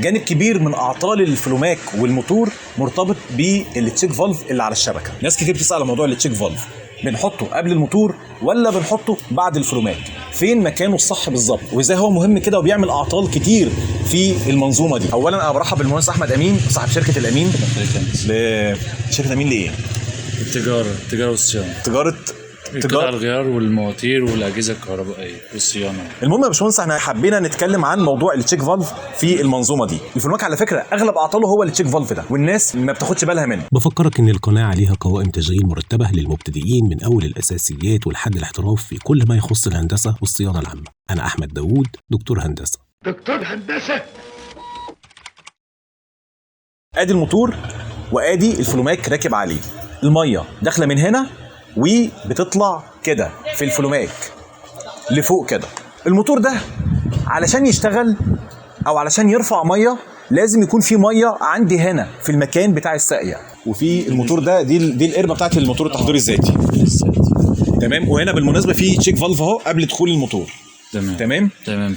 جانب كبير من اعطال الفلوماك والموتور مرتبط بالتشيك فالف اللي على الشبكه. ناس كتير بتسال على موضوع التشيك فالف، بنحطه قبل الموتور ولا بنحطه بعد الفلوماك؟ فين مكانه الصح بالظبط؟ وازاي هو مهم كده وبيعمل اعطال كتير في المنظومه دي؟ اولا انا برحب بالمهندس احمد امين صاحب شركه الامين. شركه امين لايه؟ التجاره والصيانه. تجاره قطع الغيار والمواتير والاجهزه الكهربائيه والصيانه. المهم يا باشمهندس احنا حبينا نتكلم عن موضوع التشيك فالف في المنظومه دي. الفلوماك على فكره اغلب اعطاله هو التشيك فالف ده، والناس ما بتاخدش بالها منه. بفكرك ان القناه عليها قوائم تشغيل مرتبه للمبتدئين من اول الاساسيات ولحد الاحتراف في كل ما يخص الهندسه والصيانه العامه. انا احمد داوود، دكتور هندسه. ادي الموتور وادي الفلوماك راكب عليه. الميه داخله من هنا وبتطلع كده في الفلوماك لفوق كده. الموتور ده علشان يشتغل او علشان يرفع ميه لازم يكون في ميه عندي هنا في المكان بتاع الساقيه. وفي الموتور ده دي القربه بتاعت الموتور التحضيري الذاتي. تمام. وهنا بالمناسبه في تشيك فالف اهو قبل دخول الموتور. تمام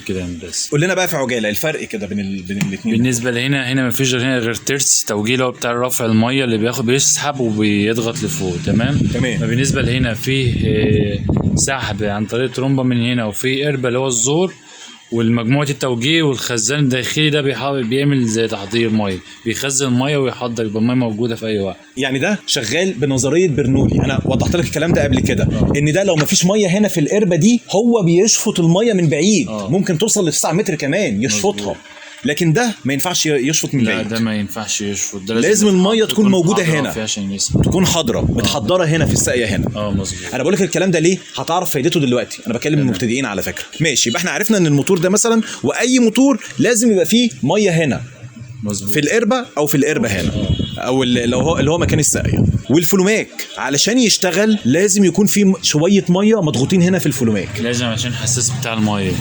كده بس. قول لنا بقى في عجاله الفرق كده بين الاثنين. بالنسبه لهنا ما فيش غير ترس توجيه اللي هو بتاع رفع الميه اللي بيسحب وبيضغط لفوق. تمام. بالنسبه لهنا فيه سحب عن طريق ترومبه من هنا، وفي قربه اللي هو الزور، والمجموعه التوجيه والخزان الداخلي ده بيعمل زي تحضير ميه، بيخزن ميه ويحضر، يبقى الميه موجوده في اي وقت. يعني ده شغال بنظريه برنولي. انا وضحت لك الكلام ده قبل كده ان ده لو ما فيش ميه هنا في القربه دي هو بيشفط الميه من بعيد. ممكن توصل ل 9 متر كمان يشفطها. لكن ده ما ينفعش يشفط من بعيد. لا ده ما ينفعش يشفط، ده لازم الميه تكون موجوده هنا، تكون حاضره متحضره هنا في الساقيه هنا. مظبوط. انا بقول لك الكلام ده ليه؟ هتعرف فايدته دلوقتي. انا بكلم المبتدئين على فكره. ماشي. يبقى احنا عرفنا ان الموتور ده مثلا، واي موتور لازم يبقى فيه ميه هنا. مظبوط. في القربه او في القربه هنا او اللي هو مكان الساقيه. والفلوماك علشان يشتغل لازم يكون فيه شويه ميه مضغوطين هنا في الفلوماك. لازم عشان حساس بتاع الميه،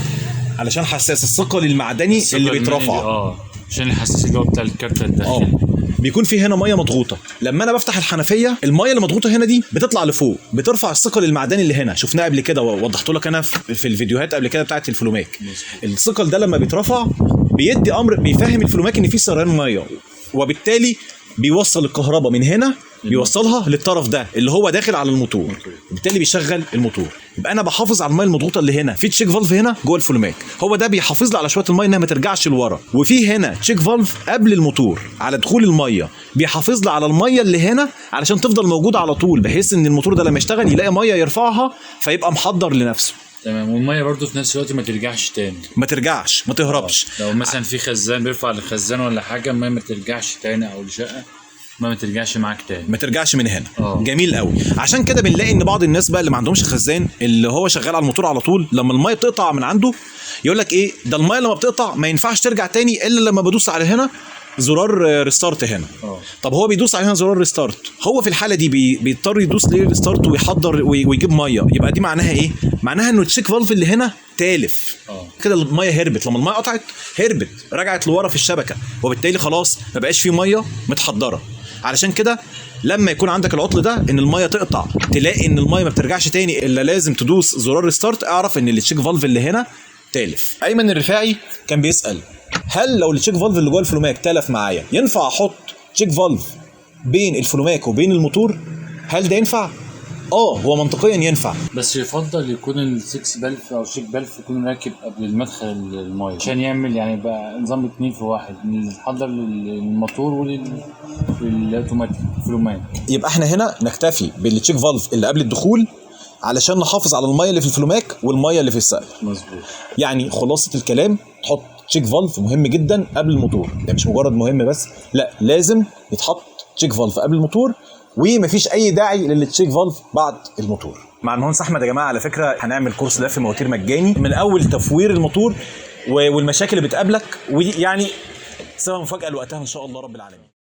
علشان حساس الثقل المعدني اللي بيترفع. عشان الحساس اللي هو بتاع الكارت الداخلي. بيكون في هنا ميه مضغوطه. لما انا بفتح الحنفيه الميه اللي مضغوطه هنا دي بتطلع لفوق، بترفع الثقل المعدني اللي هنا. شفناه قبل كده ووضحت لك انا في الفيديوهات قبل كده بتاعه الفلوماك. الثقل ده لما بيترفع بيدي امر، بيفهم الفلوماك ان في سريان ميه، وبالتالي بيوصل الكهرباء من هنا، بيوصلها للطرف ده اللي هو داخل على الموتور، وبالتالي بيشغل الموتور. يبقى انا بحافظ على الميه المضغوطه اللي هنا في تشيك فالف هنا جوه الفلوماك. هو ده بيحافظ لي على شويه الميه انها ما ترجعش لورا. وفي هنا تشيك فالف قبل الموتور على دخول الميه، بيحافظ لي على الميه اللي هنا علشان تفضل موجوده على طول، بحيث ان الموتور ده لما يشتغل يلاقي ميه يرفعها فيبقى محضر لنفسه. تمام. والميه برضو في نفس الوقت ما ترجعش تاني، ما ترجعش، ما تهربش. لو مثلا في خزان بيرفع للخزان ولا حاجه، الميه ما ترجعش تاني، او الشقه ما ترجعش معاك تاني، ما ترجعش من هنا. جميل قوي. عشان كده بنلاقي ان بعض الناس بقى اللي ما عندهمش خزان، اللي هو شغال على الموتور على طول، لما الميه بتقطع من عنده يقول لك ايه ده، الميه لما بتقطع ما ينفعش ترجع تاني الا لما بدوس على هنا زرار ريستارت هنا. طب هو بيدوس على هنا زرار ريستارت، هو في الحاله دي بيضطر يدوس ليه ريستارت ويحضر ويجيب ميه. يبقى دي معناها ايه؟ معناها انه التشيك فالف اللي هنا تالف. كده الميه هربت. لما الميه قطعت هربت، رجعت لورا في الشبكه، وبالتالي خلاص ما بقاش في ميه متحضره. علشان كده لما يكون عندك العطل ده ان الميه تقطع، تلاقي ان الميه ما بترجعش تاني الا لازم تدوس زرار ريستارت، اعرف ان التشيك فالف اللي هنا تالف. ايمن الرفاعي كان بيسال هل لو التشيك فالف اللي جوه الفلوماك تلف معايا ينفع احط تشيك فالف بين الفلوماك وبين الموتور؟ هل ده ينفع؟ هو منطقيا ينفع، بس يفضل يكون السكس بلف او شيك بلف يكون راكب قبل المدخل الميه، عشان يعمل يعني بقى نظام 2 في 1، يحضر للموتور وللاوتوماتيك فلوماك. يبقى احنا هنا نكتفي بالتشيك فالف اللي قبل الدخول علشان نحافظ على الميه اللي في الفلوماك والميه اللي في السقف. مظبوط. يعني خلاصه الكلام تحط تشيك فالف مهم جدا قبل الموتور. يعني مش مجرد مهم بس، لا لازم يتحط تشيك فالف قبل الموتور، ومفيش اي داعي للتشيك فالف بعد الموتور. مع المهندس احمد يا جماعه على فكره هنعمل كورس لف مواتير مجاني من اول تفوير الموتور والمشاكل اللي بتقابلك، ويعني سبب مفاجاه لوقتها ان شاء الله رب العالمين.